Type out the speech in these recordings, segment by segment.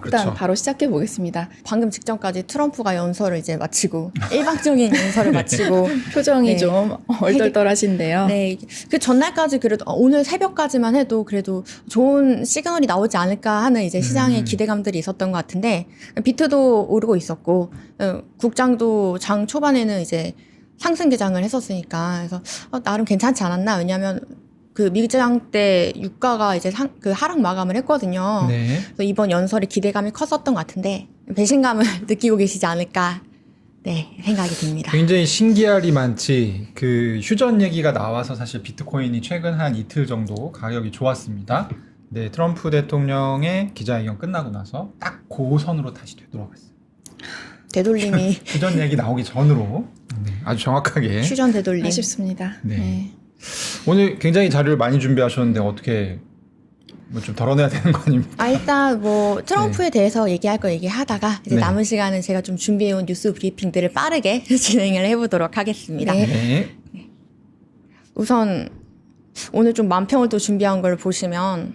일단 그렇죠. 바로 시작해 보겠습니다. 방금 직전까지 트럼프가 연설을 이제 마치고 일방적인 연설을 마치고 표정이 네. 좀 얼떨떨하신데요. 네, 그 전날까지 그래도 오늘 새벽까지만 해도 그래도 좋은 시그널이 나오지 않을까 하는 이제 시장의 기대감들이 있었던 것 같은데 비트도 오르고 있었고 국장도 장 초반에는 이제 상승 개장을 했었으니까 그래서 나름 괜찮지 않았나. 왜냐하면 그 미장 때 유가가 이제 그 하락 마감을 했거든요. 네. 그래서 이번 연설에 기대감이 컸었던 것 같은데 배신감을 느끼고 계시지 않을까 네 생각이 듭니다. 굉장히 신기할이 많지. 그 휴전 얘기가 나와서 사실 비트코인이 최근 한 이틀 정도 가격이 좋았습니다. 네, 트럼프 대통령의 기자회견 끝나고 나서 딱 고선으로 다시 되돌아갔어요. 되돌림이 휴전 얘기 나오기 전으로 네, 아주 정확하게. 휴전 되돌림. 아쉽습니다. 네. 네. 오늘 굉장히 자료를 많이 준비하셨는데 어떻게 뭐 좀 덜어내야 되는 거 아닙니까? 일단 뭐 트럼프에 대해서 얘기할 거 얘기하다가 이제 네. 남은 시간은 제가 좀 준비해온 뉴스 브리핑들을 빠르게 진행을 해보도록 하겠습니다. 네. 네. 우선 오늘 좀 만평을 또 준비한 걸 보시면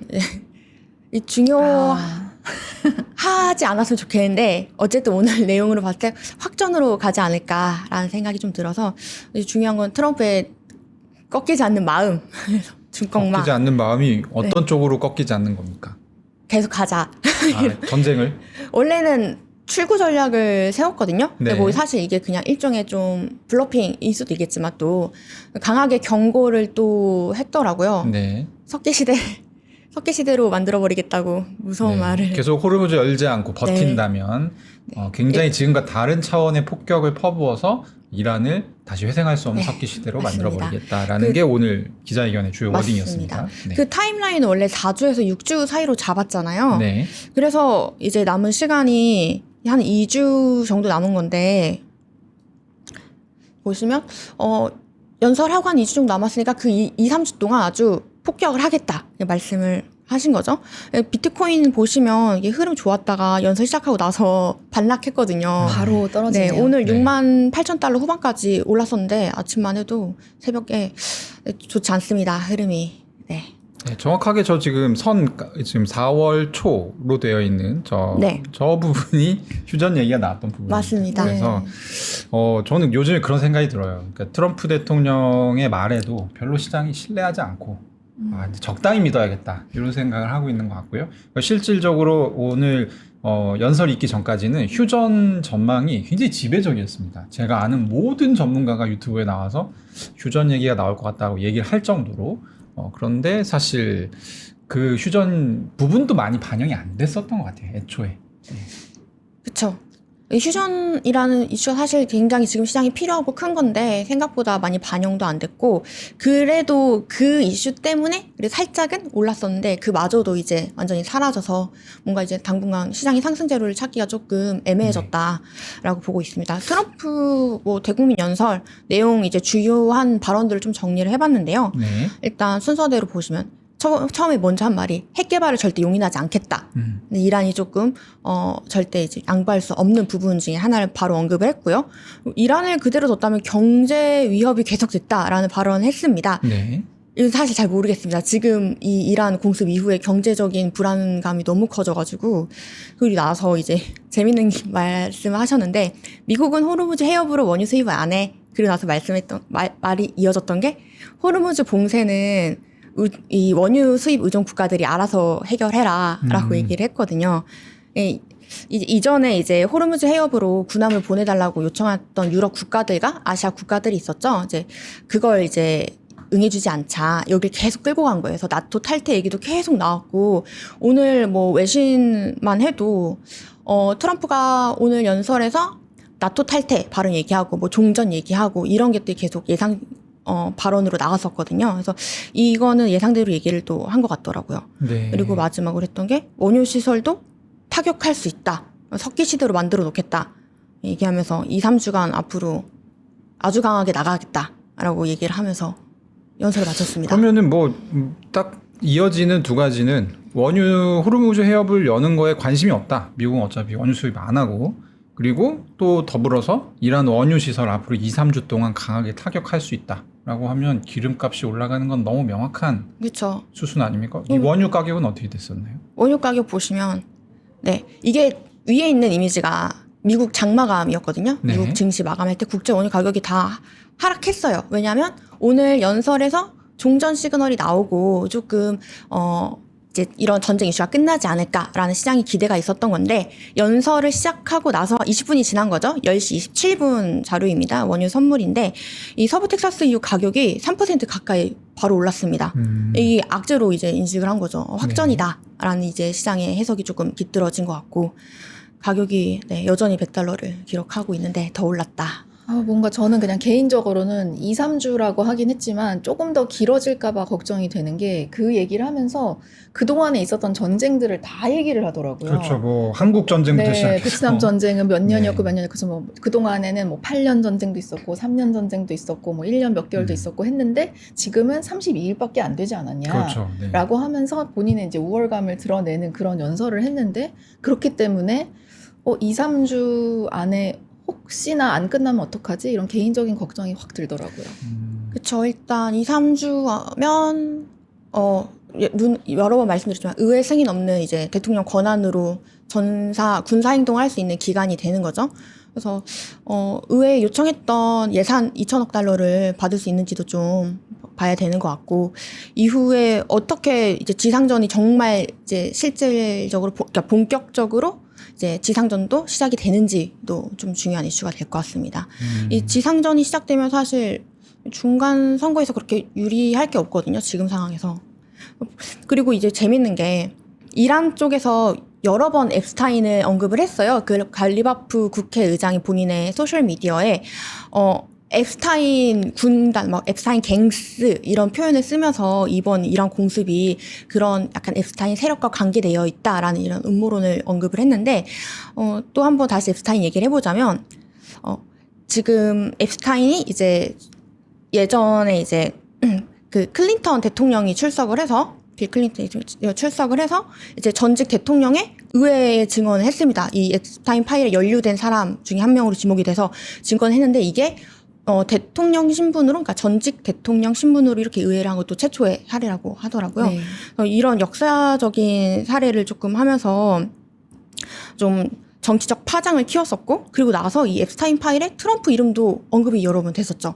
이 중요하지 않았으면 좋겠는데 어쨌든 오늘 내용으로 봤을 때 확전으로 가지 않을까라는 생각이 좀 들어서 중요한 건 트럼프의 꺾이지 않는 마음. 중꺾마 꺾이지 않는 마음이 어떤 쪽으로 꺾이지 않는 겁니까? 계속 가자. 전쟁을? 원래는 출구 전략을 세웠거든요. 근데 네. 뭐 사실 이게 그냥 일종의 좀 블러핑일 수도 있겠지만 또 강하게 경고를 또 했더라고요. 네. 석기시대로 만들어버리겠다고 무서운 네. 말을. 계속 호르무즈 열지 않고 버틴다면 굉장히 지금과 다른 차원의 폭격을 퍼부어서 이란을 다시 회생할 수 없는 네, 석기시대로 맞습니다. 만들어버리겠다라는 게 오늘 기자회견의 주요 워딩이었습니다. 네. 그 타임라인은 원래 4주에서 6주 사이로 잡았잖아요. 네. 그래서 이제 남은 시간이 한 2주 정도 남은 건데 보시면 연설하고 한 2주 정도 남았으니까 그 2, 3주 동안 아주 폭격을 하겠다 말씀을 하신 거죠. 비트코인 보시면 이게 흐름 좋았다가 연설 시작하고 나서 반락했거든요. 바로 네, 떨어지네요. 오늘 네. 68,000달러 후반까지 올랐었는데 아침만 해도 새벽에 좋지 않습니다. 흐름이. 네. 네, 정확하게 저 지금 지금 4월 초로 되어 있는 네. 저 부분이 휴전 얘기가 나왔던 부분입니다. 맞습니다. 그래서 저는 요즘에 그런 생각이 들어요. 그러니까 트럼프 대통령의 말에도 별로 시장이 신뢰하지 않고 이제 적당히 믿어야겠다 이런 생각을 하고 있는 것 같고요. 그러니까 실질적으로 오늘 연설 있기 전까지는 휴전 전망이 굉장히 지배적이었습니다. 제가 아는 모든 전문가가 유튜브에 나와서 휴전 얘기가 나올 것 같다고 얘기를 할 정도로 그런데 사실 그 휴전 부분도 많이 반영이 안 됐었던 것 같아요. 애초에. 그쵸. 이 휴전이라는 이슈가 사실 굉장히 지금 시장이 필요하고 큰 건데 생각보다 많이 반영도 안 됐고 그래도 그 이슈 때문에 살짝은 올랐었는데 그마저도 이제 완전히 사라져서 뭔가 이제 당분간 시장이 상승재료를 찾기가 조금 애매해졌다라고 보고 있습니다. 트럼프 뭐 대국민 연설 내용 이제 주요한 발언들을 좀 정리를 해봤는데요. 네. 일단 순서대로 보시면 처음에 먼저 한 말이 핵 개발을 절대 용인하지 않겠다. 근데 이란이 조금 절대 이제 양보할 수 없는 부분 중에 하나를 바로 언급을 했고요. 이란을 그대로 뒀다면 경제 위협이 계속됐다라는 발언을 했습니다. 네. 이건 사실 잘 모르겠습니다. 지금 이 이란 공습 이후에 경제적인 불안감이 너무 커져가지고 그리고 나서 이제 재밌는 말씀을 하셨는데 미국은 호르무즈 해협으로 원유 수입을 안 해. 그리고 나서 말씀했던 말이 이어졌던 게 호르무즈 봉쇄는 이 원유 수입 의존 국가들이 알아서 해결해라라고 얘기를 했거든요. 이전에 이제 호르무즈 해협으로 군함을 보내달라고 요청했던 유럽 국가들과 아시아 국가들이 있었죠. 이제 그걸 이제 응해주지 않자 여길 계속 끌고 간 거예요. 그래서 나토 탈퇴 얘기도 계속 나왔고 오늘 뭐 외신만 해도 트럼프가 오늘 연설에서 나토 탈퇴 발언 얘기하고 뭐 종전 얘기하고 이런 것들이 계속 발언으로 나갔었거든요. 그래서 이거는 예상대로 얘기를 또 한 것 같더라고요. 네. 그리고 마지막으로 했던 게 원유 시설도 타격할 수 있다. 석기 시대로 만들어 놓겠다. 얘기하면서 2, 3주간 앞으로 아주 강하게 나가겠다라고 얘기를 하면서 연설을 마쳤습니다. 그러면은 뭐 딱 이어지는 두 가지는 원유 호르무즈 해협을 여는 거에 관심이 없다. 미국은 어차피 원유 수입 안 하고 그리고 또 더불어서 이란 원유 시설 앞으로 2, 3주 동안 강하게 타격할 수 있다라고 하면 기름값이 올라가는 건 너무 명확한 그렇죠. 수순 아닙니까? 이 원유 가격은 어떻게 됐었나요? 원유 가격 보시면 네, 이게 위에 있는 이미지가 미국 장마감이었거든요. 네. 미국 증시 마감할 때 국제 원유 가격이 다 하락했어요. 왜냐하면 오늘 연설에서 종전 시그널이 나오고 조금 이제 이런 전쟁 이슈가 끝나지 않을까라는 시장이 기대가 있었던 건데 연설을 시작하고 나서 20분이 지난 거죠. 10시 27분 자료입니다. 원유 선물인데 이 서부 텍사스유 가격이 3% 가까이 바로 올랐습니다. 이 악재로 이제 인식을 한 거죠. 확전이다라는 이제 시장의 해석이 조금 깃들어진 것 같고 가격이 네, 여전히 $100를 기록하고 있는데 더 올랐다. 뭔가 저는 그냥 개인적으로는 2, 3주라고 하긴 했지만 조금 더 길어질까봐 걱정이 되는 게 그 얘기를 하면서 그동안에 있었던 전쟁들을 다 얘기를 하더라고요. 그렇죠. 뭐 한국 전쟁부터 네, 시작해서 베트남 전쟁은 몇 년이었고 네. 몇 년이었고, 그래서 뭐 그동안에는 뭐 8년 전쟁도 있었고 3년 전쟁도 있었고 뭐 1년 몇 개월도 있었고 했는데 지금은 32일밖에 안 되지 않았냐. 그렇죠. 네. 라고 하면서 본인의 이제 우월감을 드러내는 그런 연설을 했는데 그렇기 때문에 2, 3주 안에 혹시나 안 끝나면 어떡하지? 이런 개인적인 걱정이 확 들더라고요. 그쵸. 일단 2, 3주면 여러 번 말씀드렸지만 의회 승인 없는 이제 대통령 권한으로 군사 행동을 할 수 있는 기간이 되는 거죠. 그래서 의회에 요청했던 예산 2천억 달러를 받을 수 있는지도 좀 봐야 되는 것 같고 이후에 어떻게 이제 지상전이 정말 이제 실질적으로 그러니까 본격적으로 이제 지상전도 시작이 되는지도 좀 중요한 이슈가 될 것 같습니다. 이 지상전이 시작되면 사실 중간 선거에서 그렇게 유리할 게 없거든요. 지금 상황에서. 그리고 이제 재밌는 게 이란 쪽에서 여러 번 앱스타인을 언급을 했어요. 그 갈리바프 국회의장이 본인의 소셜미디어에 앱스타인 군단, 앱스타인 갱스 이런 표현을 쓰면서 이번 이란 공습이 그런 약간 앱스타인 세력과 관계되어 있다라는 이런 음모론을 언급을 했는데 또 한 번 다시 앱스타인 얘기를 해보자면 지금 앱스타인이 이제 예전에 이제 그 클린턴 대통령이 출석을 해서 빌 클린턴이 출석을 해서 이제 전직 대통령의 의회에 증언을 했습니다. 이 앱스타인 파일에 연루된 사람 중에 한 명으로 지목이 돼서 증언을 했는데 이게 대통령 신분으로, 그러니까 전직 대통령 신분으로 이렇게 의회를 한 것도 최초의 사례라고 하더라고요. 네. 이런 역사적인 사례를 조금 하면서 좀 정치적 파장을 키웠었고, 그리고 나서 이 앱스타인 파일에 트럼프 이름도 언급이 여러 번 됐었죠.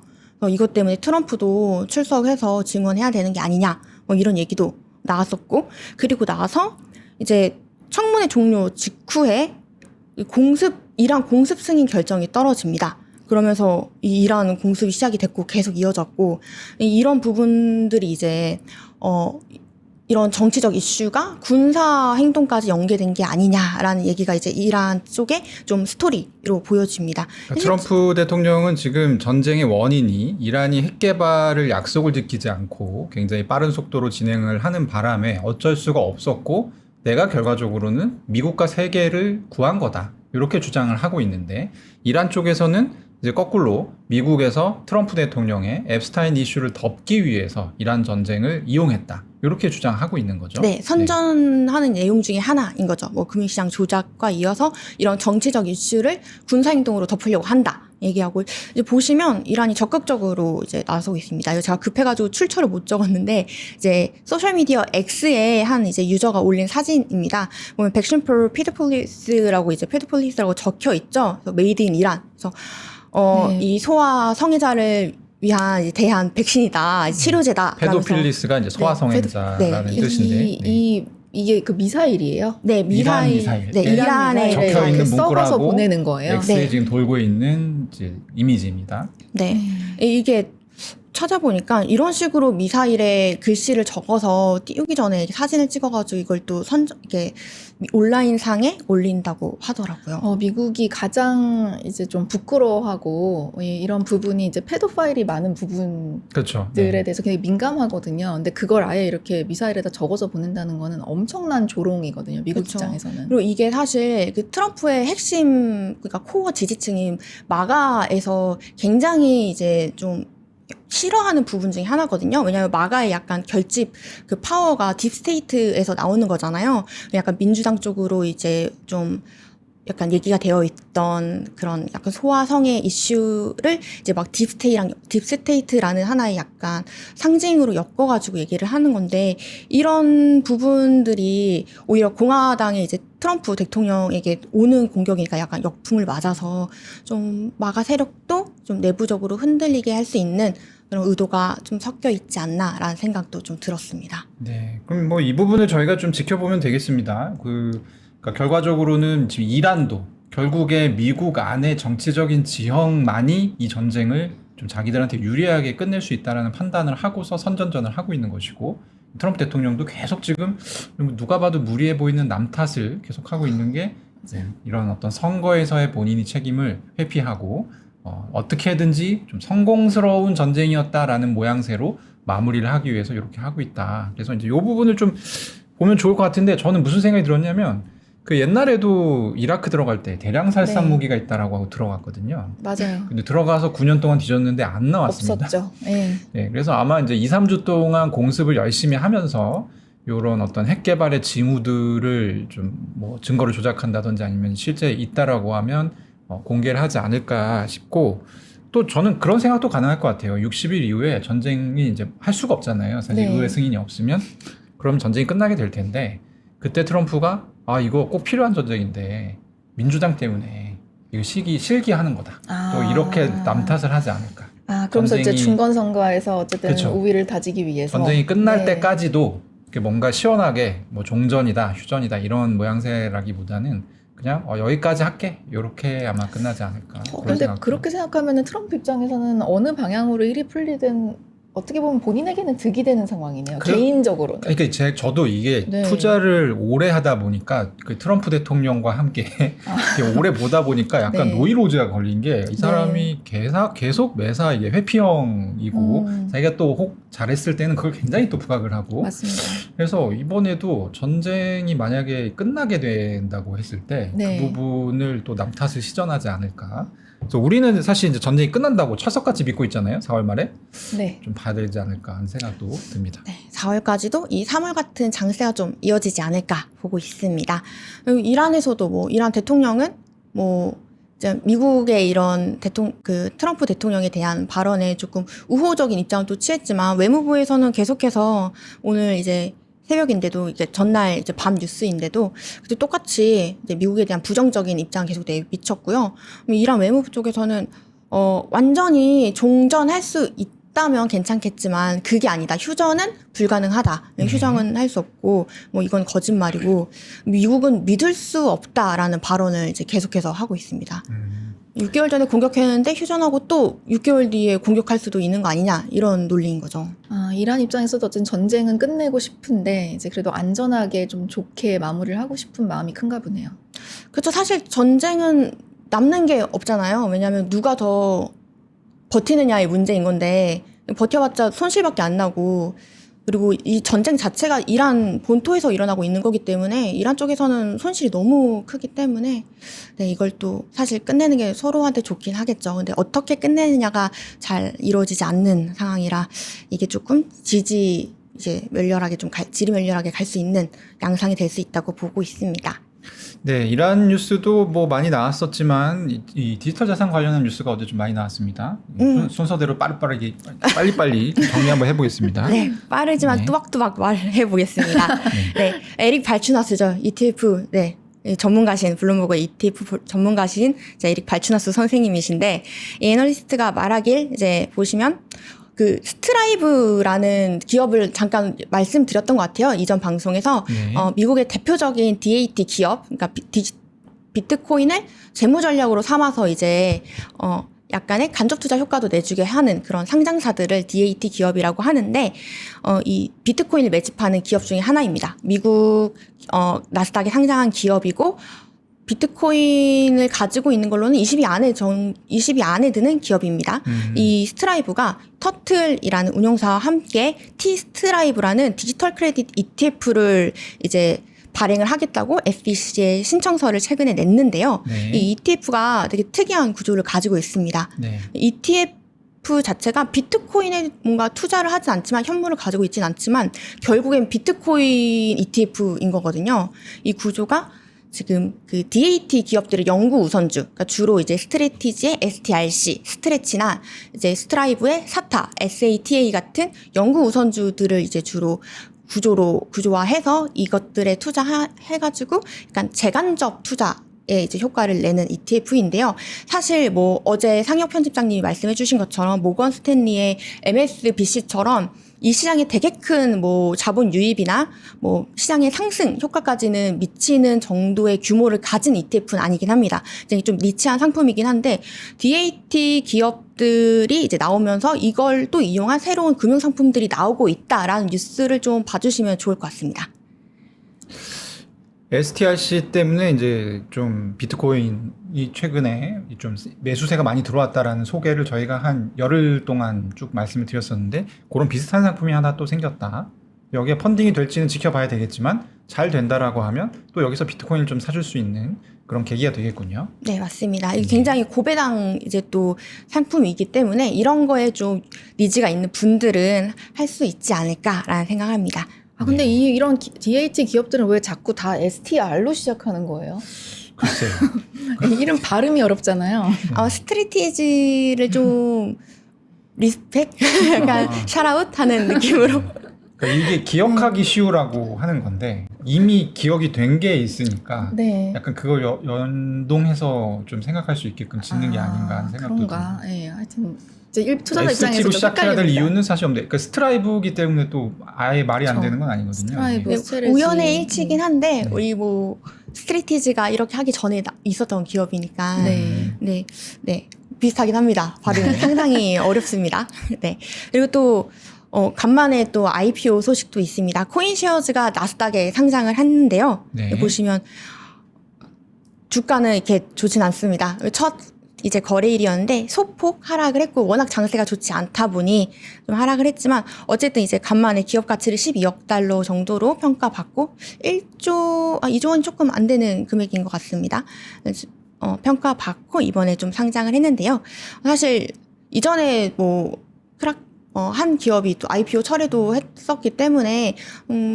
이것 때문에 트럼프도 출석해서 증언해야 되는 게 아니냐, 뭐 이런 얘기도 나왔었고, 그리고 나서 이제 청문회 종료 직후에 이란 공습 승인 결정이 떨어집니다. 그러면서 이 이란 공습이 시작이 됐고 계속 이어졌고 이런 부분들이 이제 이런 정치적 이슈가 군사 행동까지 연계된 게 아니냐라는 얘기가 이제 이란 쪽에 좀 스토리로 보여집니다. 그러니까 트럼프 대통령은 지금 전쟁의 원인이 이란이 핵 개발을 약속을 지키지 않고 굉장히 빠른 속도로 진행을 하는 바람에 어쩔 수가 없었고 내가 결과적으로는 미국과 세계를 구한 거다. 이렇게 주장을 하고 있는데 이란 쪽에서는 이제 거꾸로 미국에서 트럼프 대통령의 앱스타인 이슈를 덮기 위해서 이란 전쟁을 이용했다. 이렇게 주장하고 있는 거죠. 네, 선전하는 내용 중에 하나인 거죠. 뭐 금융시장 조작과 이어서 이런 정치적 이슈를 군사행동으로 덮으려고 한다. 얘기하고 이제 보시면 이란이 적극적으로 이제 나서고 있습니다. 이거 제가 급해가지고 출처를 못 적었는데 이제 소셜미디어 X에 한 이제 유저가 올린 사진입니다. 보면 백신 for 페도폴리스라고 이제 페도폴리스라고 적혀 있죠. 메이드 인 이란. 그래서 네. 이 소아 성애자를 위한 대한 백신이다, 치료제다. 페도필리스가 이제 소아성애자라는 네. 뜻인데. 이게 그 미사일이에요? 네, 미사일. 네, 이란에 적혀 있는 썩어서 문구라고 보내는 거예요. X에 네. 지금 돌고 있는 이제 이미지입니다. 네. 이게 찾아보니까 이런 식으로 미사일에 글씨를 적어서 띄우기 전에 사진을 찍어가지고 이걸 또 이게 온라인 상에 올린다고 하더라고요. 미국이 가장 이제 좀 부끄러워하고 이런 부분이 이제 페도파일이 많은 부분들에 그렇죠. 대해서 굉장히 민감하거든요. 근데 그걸 아예 이렇게 미사일에다 적어서 보낸다는 거는 엄청난 조롱이거든요. 미국 그쵸. 입장에서는. 그리고 이게 사실 그 트럼프의 핵심, 그러니까 코어 지지층인 마가에서 굉장히 이제 좀 싫어하는 부분 중에 하나거든요. 왜냐하면 마가의 약간 결집 그 파워가 딥스테이트에서 나오는 거잖아요. 약간 민주당 쪽으로 이제 좀 약간 얘기가 되어 있던 그런 약간 소아성애 이슈를 이제 막 딥스테이트라는 하나의 약간 상징으로 엮어가지고 얘기를 하는 건데, 이런 부분들이 오히려 공화당의 이제 트럼프 대통령에게 오는 공격이니까 약간 역풍을 맞아서 좀 마가 세력도 좀 내부적으로 흔들리게 할 수 있는 그런 의도가 좀 섞여 있지 않나라는 생각도 좀 들었습니다. 네, 그럼 뭐 이 부분을 저희가 좀 지켜보면 되겠습니다. 그러니까 결과적으로는 지금 이란도 결국에 미국 안의 정치적인 지형만이 이 전쟁을 좀 자기들한테 유리하게 끝낼 수 있다라는 판단을 하고서 선전전을 하고 있는 것이고, 트럼프 대통령도 계속 지금 누가 봐도 무리해 보이는 남 탓을 계속 하고 있는 게 이런 어떤 선거에서의 본인이 책임을 회피하고 어떻게든지 좀 성공스러운 전쟁이었다라는 모양새로 마무리를 하기 위해서 이렇게 하고 있다. 그래서 이제 이 부분을 좀 보면 좋을 것 같은데, 저는 무슨 생각이 들었냐면 그 옛날에도 이라크 들어갈 때 대량 살상 네. 무기가 있다라고 하고 들어갔거든요. 맞아요. 근데 들어가서 9년 동안 뒤졌는데 안 나왔습니다. 없었죠. 예. 네, 그래서 아마 이제 2, 3주 동안 공습을 열심히 하면서 이런 어떤 핵 개발의 징후들을 좀 뭐 증거를 조작한다든지 아니면 실제 있다라고 하면 공개를 하지 않을까 싶고, 또 저는 그런 생각도 가능할 것 같아요. 60일 이후에 전쟁이 이제 할 수가 없잖아요. 사실 네. 의회 승인이 없으면. 그럼 전쟁이 끝나게 될 텐데, 그때 트럼프가 이거 꼭 필요한 전쟁인데 민주당 때문에 이거 실기하는 거다. 또 이렇게 남 탓을 하지 않을까. 그러면서 이제 전쟁이- 중간 선거에서 어쨌든 그쵸. 우위를 다지기 위해서 전쟁이 끝날 네. 때까지도 이렇게 뭔가 시원하게 뭐 종전이다, 휴전이다 이런 모양새라기보다는 그냥 여기까지 할게, 이렇게 아마 끝나지 않을까. 그런 근데 생각도. 그렇게 생각하면은 트럼프 입장에서는 어느 방향으로 일이 풀리든 어떻게 보면 본인에게는 득이 되는 상황이네요. 그래- 개인적으로는. 그러니까 저도 이게 네. 투자를 오래 하다 보니까 그 트럼프 대통령과 함께 이렇게 오래 보다 보니까 약간 네. 노이로제가 걸린 게, 이 사람이 계속 매사 이게 회피형이고 자기가 또 혹 잘했을 때는 그걸 굉장히 또 부각을 하고, 맞습니다. 그래서 이번에도 전쟁이 만약에 끝나게 된다고 했을 때 그 네. 부분을 또 남 탓을 시전하지 않을까. 그래서 우리는 사실 이제 전쟁이 끝난다고 철석같이 믿고 있잖아요. 4월 말에 네. 좀 봐야 되지 않을까 하는 생각도 듭니다. 네, 4월까지도 이 3월 같은 장세가 좀 이어지지 않을까 보고 있습니다. 그리고 이란에서도 뭐 이란 대통령은 뭐 이제 미국의 이런 트럼프 대통령에 대한 발언에 조금 우호적인 입장을 또 취했지만, 외무부에서는 계속해서 오늘 이제 새벽인데도 이제 전날 이제 밤 뉴스인데도 그때 똑같이 이제 미국에 대한 부정적인 입장 계속 내비쳤고요. 이란 외무부 쪽에서는 완전히 종전할 수 있다면 괜찮겠지만 그게 아니다. 휴전은 불가능하다. 휴전은 할 수 없고 뭐 이건 거짓말이고 미국은 믿을 수 없다라는 발언을 이제 계속해서 하고 있습니다. 6개월 전에 공격했는데 휴전하고 또 6개월 뒤에 공격할 수도 있는 거 아니냐, 이런 논리인 거죠. 이란 입장에서도 어쨌든 전쟁은 끝내고 싶은데 이제 그래도 안전하게 좀 좋게 마무리를 하고 싶은 마음이 큰가 보네요. 그렇죠. 사실 전쟁은 남는 게 없잖아요. 왜냐하면 누가 더 버티느냐의 문제인 건데, 버텨봤자 손실밖에 안 나고, 그리고 이 전쟁 자체가 이란 본토에서 일어나고 있는 거기 때문에 이란 쪽에서는 손실이 너무 크기 때문에 네, 이걸 또 사실 끝내는 게 서로한테 좋긴 하겠죠. 근데 어떻게 끝내느냐가 잘 이루어지지 않는 상황이라 이게 조금 지리 멸렬하게 갈 수 있는 양상이 될 수 있다고 보고 있습니다. 네, 이란 뉴스도 뭐 많이 나왔었지만 이 디지털 자산 관련한 뉴스가 어제 좀 많이 나왔습니다. 순서대로 빨리빨리 정리 한번 해보겠습니다. 네, 빠르지만 네. 뚜박뚜박 말해 보겠습니다. 네, 에릭 발추나스죠. ETF, 네. 전문가신, 블룸버그 ETF 전문가신 에릭 발추나스 선생님이신데, 이 애널리스트가 말하길 이제 보시면 그 스트라이브라는 기업을 잠깐 말씀드렸던 것 같아요. 이전 방송에서. 네. 미국의 대표적인 DAT 기업, 그러니까 비트코인을 재무 전략으로 삼아서 이제 약간의 간접 투자 효과도 내주게 하는 그런 상장사들을 DAT 기업이라고 하는데, 이 비트코인을 매집하는 기업 중에 하나입니다. 미국 나스닥에 상장한 기업이고, 비트코인을 가지고 있는 걸로는 20위 안에 드는 기업입니다. 이 스트라이브가 터틀이라는 운용사와 함께 T-스트라이브라는 디지털 크레딧 ETF를 이제 발행을 하겠다고 SEC에 신청서를 최근에 냈는데요. 네. 이 ETF가 되게 특이한 구조를 가지고 있습니다. 네. ETF 자체가 비트코인에 뭔가 투자를 하지 않지만, 현물을 가지고 있진 않지만 결국엔 비트코인 ETF인 거거든요. 이 구조가 지금 그 DAT 기업들의 연구 우선주, 그러니까 주로 이제 스트레티지의 STRC, 스트레치나 이제 스트라이브의 SATA, SATA 같은 연구 우선주들을 이제 주로 구조화해서 이것들에 투자해가지고 약간 재간접 투자에 이제 효과를 내는 ETF인데요. 사실 뭐 어제 상혁 편집장님이 말씀해주신 것처럼 모건 스탠리의 MSBC처럼 이 시장에 되게 큰 뭐 자본 유입이나 뭐 시장의 상승 효과까지는 미치는 정도의 규모를 가진 ETF는 아니긴 합니다. 이제 좀 니치한 상품이긴 한데 DAT 기업들이 이제 나오면서 이걸 또 이용한 새로운 금융 상품들이 나오고 있다라는 뉴스를 좀 봐주시면 좋을 것 같습니다. STRC 때문에 이제 좀 비트코인이 최근에 좀 매수세가 많이 들어왔다라는 소개를 저희가 한 열흘 동안 쭉 말씀을 드렸었는데 그런 비슷한 상품이 하나 또 생겼다. 여기에 펀딩이 될지는 지켜봐야 되겠지만 잘 된다라고 하면 또 여기서 비트코인을 좀 사줄 수 있는 그런 계기가 되겠군요. 네, 맞습니다. 이게 굉장히 고배당 이제 또 상품이기 때문에 이런 거에 좀 니즈가 있는 분들은 할 수 있지 않을까라는 생각합니다. 근데 이런 DAT 기업들은 왜 자꾸 다 STR로 시작하는 거예요? 글쎄요. 이름 발음이 어렵잖아요. 스트레티지를 좀 리스펙? 약간 샤라웃 하는 느낌으로. 그러니까 이게 기억하기 쉬우라고 하는 건데 이미 기억이 된 게 있으니까 네. 약간 그걸 연동해서 좀 생각할 수 있게끔 짓는 게 아닌가 하는 생각도 그런가. 듭니다. 예, 하여튼 이제 투자자 입장에서 ST로 좀 시작해야 될 헷갈립니다. 이유는 사실 없는데 그 스트라이브기 때문에 또 아예 말이 안 그렇죠. 되는 건 아니거든요. 스트라이브. 네. 스트레치. 우연의 일치긴 한데 네. 우리 뭐 스트레티지가 이렇게 하기 전에 있었던 기업이니까 네 비슷하긴 합니다. 발음 상당히 어렵습니다. 네. 그리고 또 간만에 또 IPO 소식도 있습니다. 코인쉐어즈가 나스닥에 상장을 했는데요. 네. 보시면 주가는 이렇게 좋진 않습니다. 첫 이제 거래일이었는데 소폭 하락을 했고 워낙 장세가 좋지 않다 보니 좀 하락을 했지만 어쨌든 이제 간만에 기업 가치를 12억 달러 정도로 평가받고 2조 원 조금 안 되는 금액인 것 같습니다. 평가받고 이번에 좀 상장을 했는데요. 사실 이전에 뭐 한 기업이 또 IPO 철회도 했었기 때문에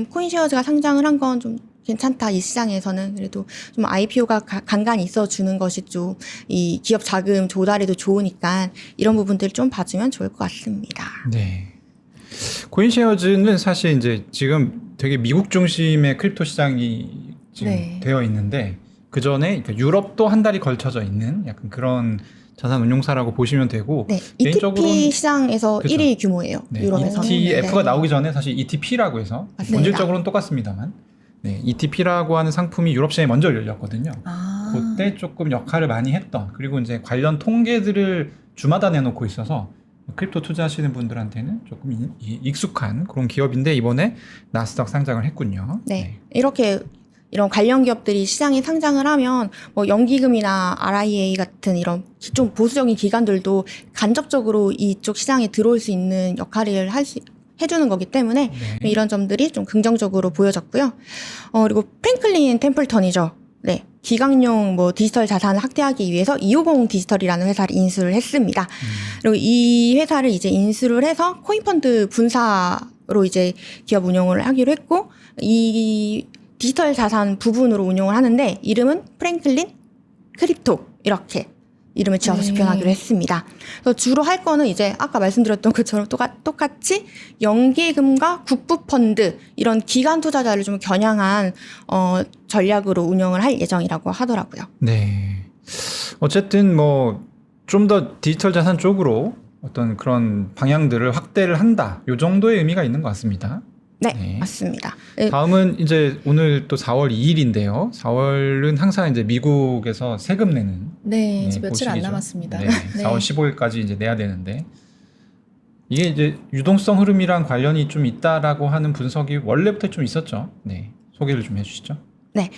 코인쉐어즈가 상장을 한 건 좀 괜찮다. 이 시장에서는 그래도 좀 IPO가 간간히 있어주는 것이 좀 이 기업 자금 조달에도 좋으니까 이런 부분들을 좀 봐주면 좋을 것 같습니다. 네. 코인쉐어즈는 사실 이제 지금 되게 미국 중심의 크립토 시장이 지금 네. 되어 있는데 그 전에 유럽도 한 달이 걸쳐져 있는 약간 그런 자산 운용사라고 보시면 되고 네, 개인적으로는 ETP 시장에서 그렇죠. 1위 규모예요. 네, 유럽에서는. ETF가 네. 나오기 전에 사실 ETP라고 해서 맞습니다. 본질적으로는 똑같습니다만 ETP라고 하는 상품이 유럽 시장에 먼저 열렸거든요. 그때 조금 역할을 많이 했던 그리고 이제 관련 통계들을 주마다 내놓고 있어서 크립토 투자하시는 분들한테는 조금 익숙한 그런 기업인데 이번에 나스닥 상장을 했군요. 네. 이런 관련 기업들이 시장에 상장을 하면 뭐 연기금이나 RIA 같은 이런 좀 보수적인 기관들도 간접적으로 이쪽 시장에 들어올 수 있는 역할을 해주는 거기 때문에 네. 이런 점들이 좀 긍정적으로 보여졌고요. 그리고 프랭클린 템플턴이죠. 네. 기강용 뭐 디지털 자산을 확대하기 위해서 250 디지털이라는 회사를 인수를 했습니다. 그리고 이 회사를 이제 인수를 해서 코인펀드 분사로 이제 기업 운영을 하기로 했고 이 디지털 자산 부분으로 운용을 하는데 이름은 프랭클린 크립토 이렇게 이름을 지어서 집행하기로 했습니다. 그래서 주로 할 거는 이제 아까 말씀드렸던 것처럼 똑같이 연계금과 국부펀드 이런 기관 투자자를 좀 겨냥한 전략으로 운영을 할 예정이라고 하더라고요. 네. 어쨌든 뭐 좀 더 디지털 자산 쪽으로 어떤 그런 방향들을 확대를 한다. 요 정도의 의미가 있는 것 같습니다. 네. 맞습니다. 다음은 이제 오늘 또 4월 2일인데요. 4월은 항상 이제 미국에서 세금 내는 네, 이제 며칠 안 고시기죠. 남았습니다. 네, 네. 4월 15일까지 이제 내야 되는데 이게 이제 유동성 흐름이랑 관련이 좀 있다라고 하는 분석이 원래부터 좀 있었죠. 네, 소개를 좀 해주시죠. 네.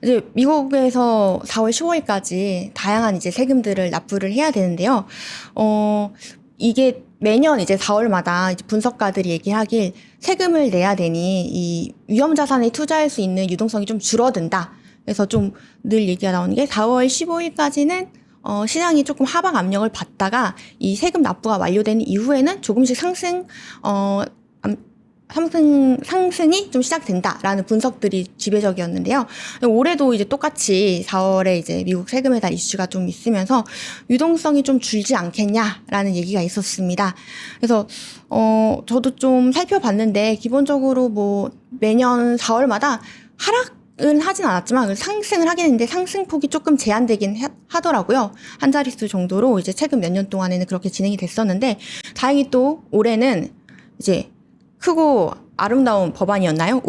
이제 미국에서 4월 15일까지 다양한 이제 세금들을 납부를 해야 되는데요. 이게 매년 이제 4월마다 이제 분석가들이 얘기하길 세금을 내야 되니 이 위험 자산에 투자할 수 있는 유동성이 좀 줄어든다. 그래서 좀 늘 얘기가 나오는 게 4월 15일까지는 시장이 조금 하방 압력을 받다가 이 세금 납부가 완료된 이후에는 조금씩 상승 상승이 좀 시작된다라는 분석들이 지배적이었는데요. 올해도 이제 똑같이 4월에 이제 미국 세금 해달 이슈가 좀 있으면서 유동성이 좀 줄지 않겠냐라는 얘기가 있었습니다. 그래서 저도 좀 살펴봤는데 기본적으로 뭐 매년 4월마다 하락은 하진 않았지만 상승을 하긴 했는데 상승폭이 조금 제한되긴 하더라고요. 한 자릿수 정도로 이제 최근 몇 년 동안에는 그렇게 진행이 됐었는데 다행히 또 올해는 이제 크고 아름다운 법안이었나요?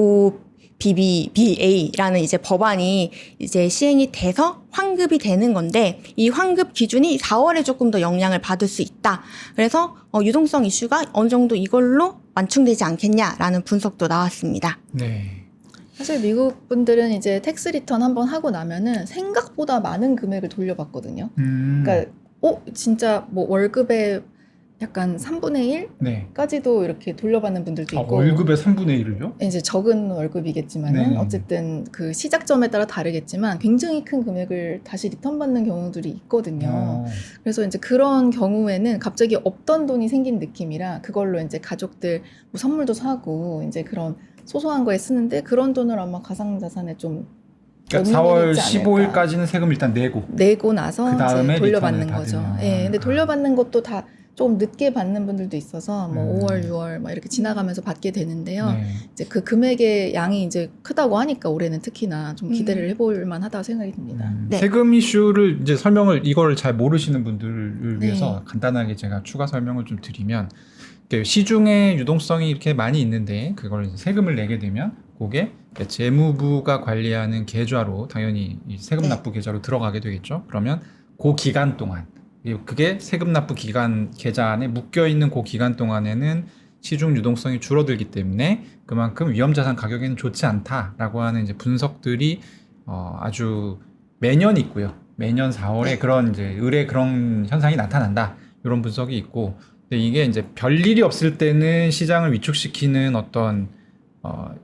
OBBBA라는 이제 법안이 이제 시행이 돼서 환급이 되는 건데 이 환급 기준이 4월에 조금 더 영향을 받을 수 있다. 그래서 유동성 이슈가 어느 정도 이걸로 완충되지 않겠냐라는 분석도 나왔습니다. 네. 사실 미국 분들은 이제 텍스 리턴 한번 하고 나면은 생각보다 많은 금액을 돌려받거든요. 그러니까 진짜 뭐 월급의 약간 3분의 네. 1까지도 이렇게 돌려받는 분들도 있고 월급의 3분의 1을요? 이제 적은 월급이겠지만은 네. 어쨌든 그 시작점에 따라 다르겠지만 굉장히 큰 금액을 다시 리턴 받는 경우들이 있거든요. 그래서 이제 그런 경우에는 갑자기 없던 돈이 생긴 느낌이라 그걸로 이제 가족들 뭐 선물도 사고 이제 그런 소소한 거에 쓰는데 그런 돈을 아마 가상자산에 좀 그러니까 넣는 4월 게 있지 않을까. 15일까지는 세금 일단 내고 나서 그다음에 이제 돌려받는 리턴을 거죠. 받으면. 예, 근데 돌려받는 것도 다 조금 늦게 받는 분들도 있어서 뭐 5월, 6월 막 이렇게 지나가면서 받게 되는데요. 네. 이제 그 금액의 양이 이제 크다고 하니까 올해는 특히나 좀 기대를 해볼 만하다고 생각이 듭니다. 네. 세금 이슈를 이제 이거를 잘 모르시는 분들을 네. 위해서 간단하게 제가 추가 설명을 좀 드리면 시중에 유동성이 이렇게 많이 있는데 그걸 이제 세금을 내게 되면 그게 재무부가 관리하는 계좌로 당연히 이 세금 납부 계좌로 들어가게 되겠죠. 그러면 그 기간 동안 그게 세금 납부 기간 계좌 안에 묶여 있는 그 기간 동안에는 시중 유동성이 줄어들기 때문에 그만큼 위험자산 가격에는 좋지 않다라고 하는 이제 분석들이 아주 매년 있고요. 매년 4월에 그런 이제 의뢰 그런 현상이 나타난다. 이런 분석이 있고, 근데 이게 이제 별일이 없을 때는 시장을 위축시키는 어떤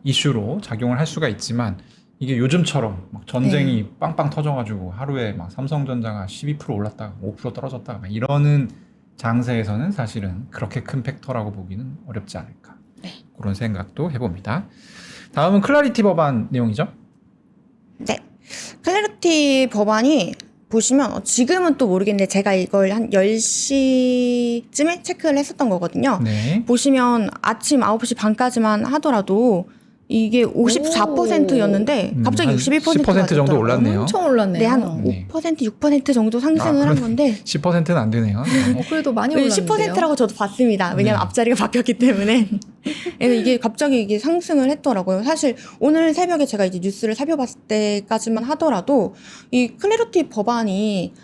이슈로 작용을 할 수가 있지만 이게 요즘처럼 막 전쟁이 빵빵 터져가지고 하루에 막 삼성전자가 12% 올랐다가 5% 떨어졌다가 막 이러는 장세에서는 사실은 그렇게 큰 팩터라고 보기는 어렵지 않을까. 그런 생각도 해봅니다. 다음은 클래리티 법안 내용이죠? 네. 클래리티 법안이 보시면 지금은 또 모르겠는데 제가 이걸 한 10시쯤에 체크를 했었던 거거든요. 네. 보시면 아침 9시 반까지만 하더라도 이게 54%였는데 갑자기 한 61%가 10% 정도 올랐네요. 엄청 올랐네요. 네, 한 네. 5%, 6% 정도 상승을 한 건데 10%는 안 되네요. 네. 그래도 많이 올랐는데요. 10%라고 저도 봤습니다. 왜냐면 네. 앞자리가 바뀌었기 때문에. 그래서 이게 갑자기 이게 상승을 했더라고요. 사실 오늘 새벽에 제가 이제 뉴스를 살펴봤을 때까지만 하더라도 이 클래리티 법안이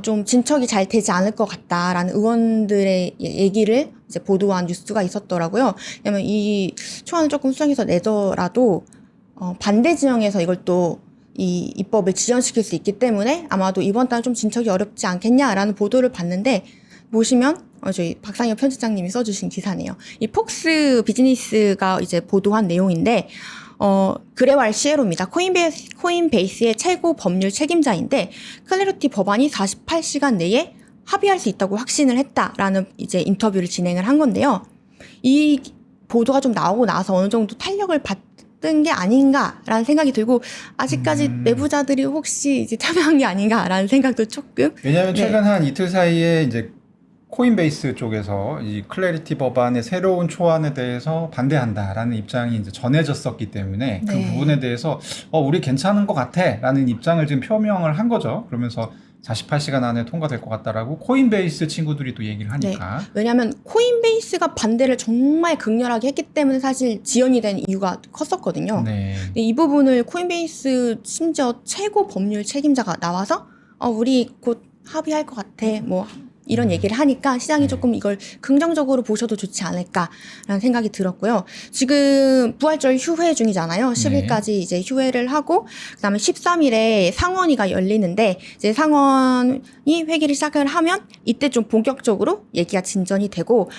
좀 진척이 잘 되지 않을 것 같다라는 의원들의 얘기를 이제 보도한 뉴스가 있었더라고요. 왜냐면 이 초안을 조금 수정해서 내더라도 반대 진영에서 이걸 또 이 입법을 지연시킬 수 있기 때문에 아마도 이번 달 좀 진척이 어렵지 않겠냐라는 보도를 봤는데 보시면 저희 박상엽 편집장님이 써주신 기사네요. 이 폭스 비즈니스가 이제 보도한 내용인데 그레왈 시에로입니다. 코인베이스의 최고 법률 책임자인데 클래리티 법안이 48시간 내에 합의할 수 있다고 확신을 했다라는 이제 인터뷰를 진행을 한 건데요. 이 보도가 좀 나오고 나서 어느 정도 탄력을 받은 게 아닌가라는 생각이 들고 아직까지 내부자들이 혹시 이제 참여한 게 아닌가라는 생각도 조금. 왜냐하면 최근 한 이틀 사이에 이제 코인베이스 쪽에서 이 클래리티 법안의 새로운 초안에 대해서 반대한다라는 입장이 이제 전해졌었기 때문에 그 부분에 대해서 우리 괜찮은 것 같아라는 입장을 지금 표명을 한 거죠. 그러면서 48시간 안에 통과될 것 같다라고 코인베이스 친구들이 또 얘기를 하니까. 네. 왜냐하면 코인베이스가 반대를 정말 극렬하게 했기 때문에 사실 지연이 된 이유가 컸었거든요. 네. 근데 이 부분을 코인베이스 심지어 최고 법률 책임자가 나와서 우리 곧 합의할 것 같아. 뭐 이런 얘기를 하니까 시장이 조금 이걸 긍정적으로 보셔도 좋지 않을까라는 생각이 들었고요. 지금 부활절 휴회 중이잖아요. 10일까지 이제 휴회를 하고 그다음에 13일에 상원위가 열리는데 이제 상원이 회기를 시작을 하면 이때 좀 본격적으로 얘기가 진전이 되고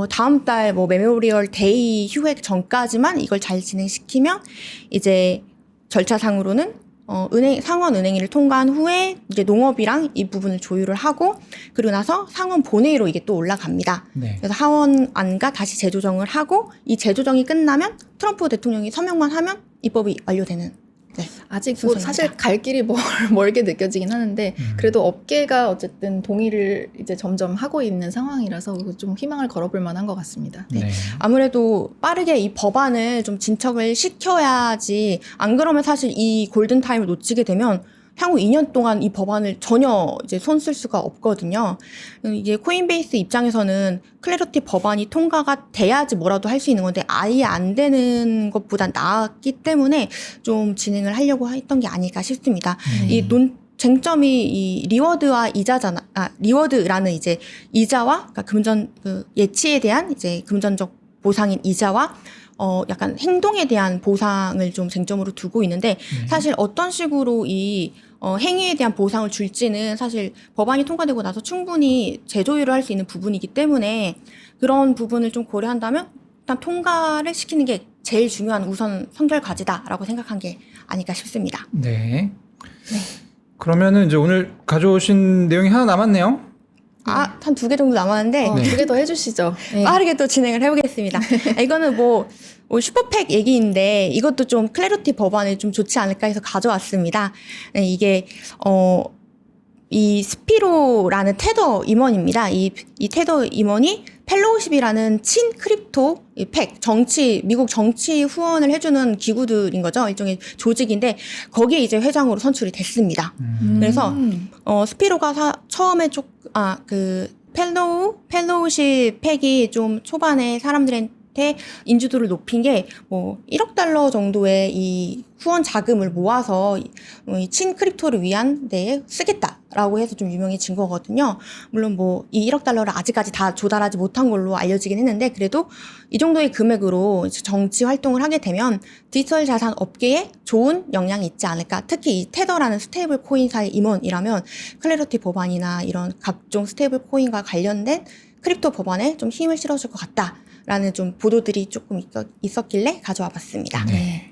다음 달 뭐 메모리얼 데이 휴회 전까지만 이걸 잘 진행시키면 이제 절차상으로는 상원 은행위를 통과한 후에 이제 농업이랑 이 부분을 조율을 하고 그리고 나서 상원 본회의로 이게 또 올라갑니다. 네. 그래서 하원안과 다시 재조정을 하고 이 재조정이 끝나면 트럼프 대통령이 서명만 하면 입법이 완료되는. 네. 아직 뭐 순서입니다. 사실 갈 길이 멀게 느껴지긴 하는데 그래도 업계가 어쨌든 동의를 이제 점점 하고 있는 상황이라서 좀 희망을 걸어볼 만한 것 같습니다. 네. 아무래도 빠르게 이 법안을 좀 진척을 시켜야지 안 그러면 사실 이 골든타임을 놓치게 되면 향후 2년 동안 이 법안을 전혀 이제 손 쓸 수가 없거든요. 이게 코인베이스 입장에서는 클래리티 법안이 통과가 돼야지 뭐라도 할 수 있는 건데 아예 안 되는 것보단 나았기 때문에 좀 진행을 하려고 했던 게 아닐까 싶습니다. 이 쟁점이 이 리워드와 이자잖아. 리워드라는 이제 이자와 그러니까 그 예치에 대한 이제 금전적 보상인 이자와 약간 행동에 대한 보상을 좀 쟁점으로 두고 있는데 사실 어떤 식으로 이 행위에 대한 보상을 줄지는 사실 법안이 통과되고 나서 충분히 재조율을 할 수 있는 부분이기 때문에 그런 부분을 좀 고려한다면 일단 통과를 시키는 게 제일 중요한 우선 선결 과제다라고 생각한 게 아닐까 싶습니다. 네. 그러면은 이제 오늘 가져오신 내용이 하나 남았네요. 한 2개 정도 남았는데 2개 더 해주시죠. 네. 빠르게 또 진행을 해보겠습니다. 이거는 뭐 슈퍼팩 얘기인데 이것도 좀 클래리티 법안이 좀 좋지 않을까 해서 가져왔습니다. 네, 이게 이 스피로라는 테더 임원입니다. 이 테더 임원이 펠로우십이라는 친 크립토 팩 미국 정치 후원을 해주는 기구들인 거죠. 일종의 조직인데 거기에 이제 회장으로 선출이 됐습니다. 그래서 스피로가 처음에 펠로우십 팩이 좀 초반에 사람들한테 인지도를 높인 게 뭐 1억 달러 정도의 이 후원 자금을 모아서 이 친 크립토를 위한 데에 쓰겠다라고 해서 좀 유명해진 거거든요. 물론 뭐 이 1억 달러를 아직까지 다 조달하지 못한 걸로 알려지긴 했는데 그래도 이 정도의 금액으로 정치 활동을 하게 되면 디지털 자산 업계에 좋은 영향이 있지 않을까. 특히 이 테더라는 스테이블 코인사의 임원이라면 클래리티 법안이나 이런 각종 스테이블 코인과 관련된 크립토 법안에 좀 힘을 실어줄 것 같다라는 좀 보도들이 조금 있었길래 가져와 봤습니다. 네.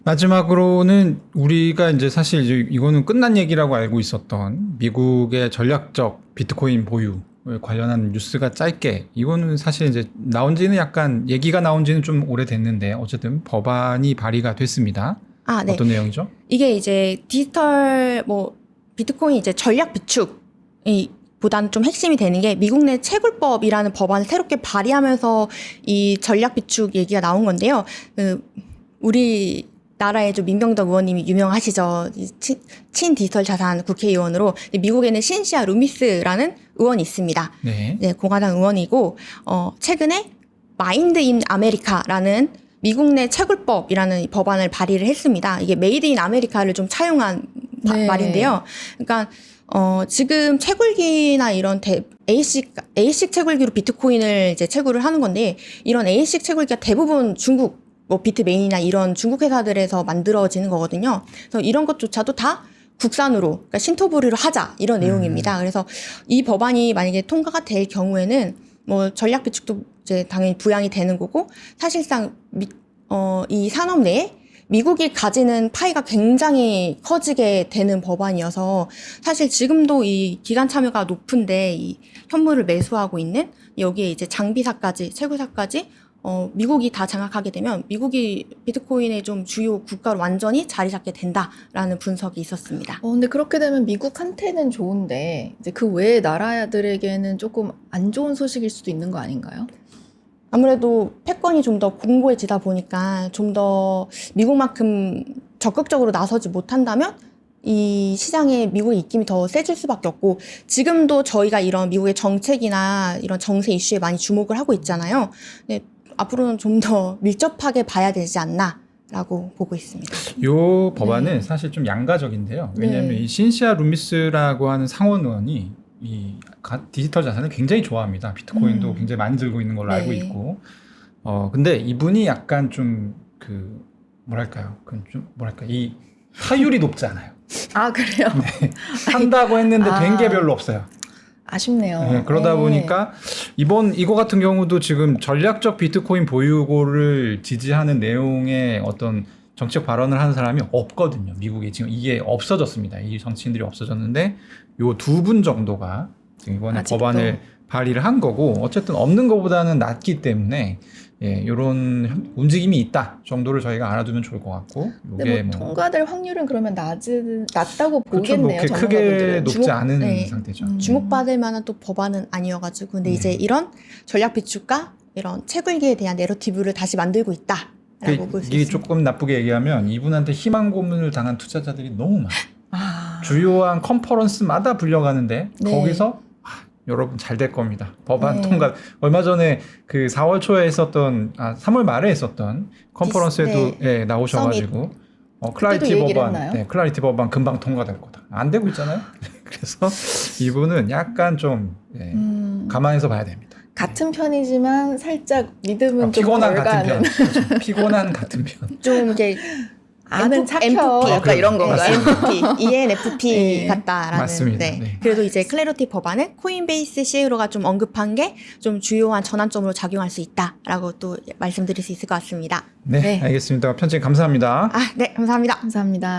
마지막으로는 우리가 이제 사실 이제 이거는 끝난 얘기라고 알고 있었던 미국의 전략적 비트코인 보유 관련한 뉴스가 짧게 이거는 사실 이제 나온 지는 약간 얘기가 나온 지는 좀 오래됐는데 어쨌든 법안이 발의가 됐습니다. 네. 어떤 내용이죠? 이게 이제 디지털 비트코인 이제 전략 비축이 보다는 좀 핵심이 되는 게 미국 내 채굴법이라는 법안을 새롭게 발의하면서 이 전략 비축 얘기가 나온 건데요. 우리 나라의 좀 민병덕 의원님이 유명하시죠. 친 디지털 자산 국회의원으로 미국에는 신시아 루미스라는 의원이 있습니다. 네. 네, 공화당 의원이고 최근에 마인드 인 아메리카라는 미국 내 채굴법이라는 법안을 발의를 했습니다. 이게 메이드 인 아메리카를 좀 차용한 말인데요. 그러니까 지금 채굴기나 이런 ASIC 채굴기로 비트코인을 이제 채굴을 하는 건데 이런 ASIC 채굴기가 대부분 중국 비트메인이나 이런 중국 회사들에서 만들어지는 거거든요. 그래서 이런 것조차도 다 국산으로, 그러니까 신토부리로 하자 이런 내용입니다. 그래서 이 법안이 만약에 통과가 될 경우에는 뭐 전략 비축도 이제 당연히 부양이 되는 거고 사실상 이 산업 내에 미국이 가지는 파이가 굉장히 커지게 되는 법안이어서 사실 지금도 이 기관 참여가 높은데 이 현물을 매수하고 있는 여기에 이제 장비사까지 채굴사까지 미국이 다 장악하게 되면 미국이 비트코인의 좀 주요 국가로 완전히 자리 잡게 된다라는 분석이 있었습니다. 근데 그렇게 되면 미국한테는 좋은데 이제 그 외의 나라들에게는 조금 안 좋은 소식일 수도 있는 거 아닌가요? 아무래도 패권이 좀 더 공고해지다 보니까 좀 더 미국만큼 적극적으로 나서지 못한다면 이 시장에 미국의 입김이 더 세질 수밖에 없고 지금도 저희가 이런 미국의 정책이나 이런 정세 이슈에 많이 주목을 하고 있잖아요. 근데 앞으로는 좀 더 밀접하게 봐야 되지 않나라고 보고 있습니다. 이 법안은 사실 좀 양가적인데요. 왜냐하면 이 신시아 루미스라고 하는 상원 의원이 이 디지털 자산을 굉장히 좋아합니다. 비트코인도 굉장히 많이 들고 있는 걸로 알고 있고. 근데 이분이 약간 좀 이 타율이 높지 않아요. 아, 그래요? 네. 한다고 했는데 된 게 별로 없어요. 아쉽네요. 네, 그러다 보니까 이거 같은 경우도 지금 전략적 비트코인 보유고를 지지하는 내용의 어떤 정책 발언을 하는 사람이 없거든요. 미국에 지금 이게 없어졌습니다. 이 정치인들이 없어졌는데 요 두 분 정도가 지금 이번에 아직도. 법안을 발의를 한 거고 어쨌든 없는 것보다는 낫기 때문에 예, 이런 움직임이 있다 정도를 저희가 알아두면 좋을 것 같고 근데 이게 뭐 통과될 확률은 그러면 낮다고 그렇죠. 뭐 보겠네요. 이렇게 크게 전문가분들은. 높지 주목- 않은 네. 상태죠. 주목받을 만한 또 법안은 아니어가지고 근데 이제 이런 전략 비축과 이런 채굴기에 대한 내러티브를 다시 만들고 있다라고 볼 수 이게 있습니다. 조금 나쁘게 얘기하면 이분한테 희망 고문을 당한 투자자들이 너무 많아요. 아. 주요한 컨퍼런스마다 불려가는데 네. 거기서 여러분 잘 될 겁니다. 법안 네. 통과. 얼마 전에 그 4월 초에 했었던 3월 말에 했었던 컨퍼런스에도 예, 나오셔가지고 클라리티 그때도 얘기를 법안, 했나요? 클라리티 법안 금방 통과될 거다. 안 되고 있잖아요. 그래서 이분은 약간 좀 감안해서 봐야 됩니다. 같은 편이지만 살짝 믿음은 좀 피곤한 덜 같은 편. 가는. 그렇죠. 피곤한 같은 편. 좀 이게 아는 착혀. MFP, 약간 이런 건가요? MFP, ENFP 네. 같다라는. 맞습니다. 네. 네. 그래도 이제 클래리티 법안은 코인베이스 CEO가 좀 언급한 게 좀 주요한 전환점으로 작용할 수 있다라고 또 말씀드릴 수 있을 것 같습니다. 네, 네. 알겠습니다. 편집 감사합니다. 네, 감사합니다. 감사합니다.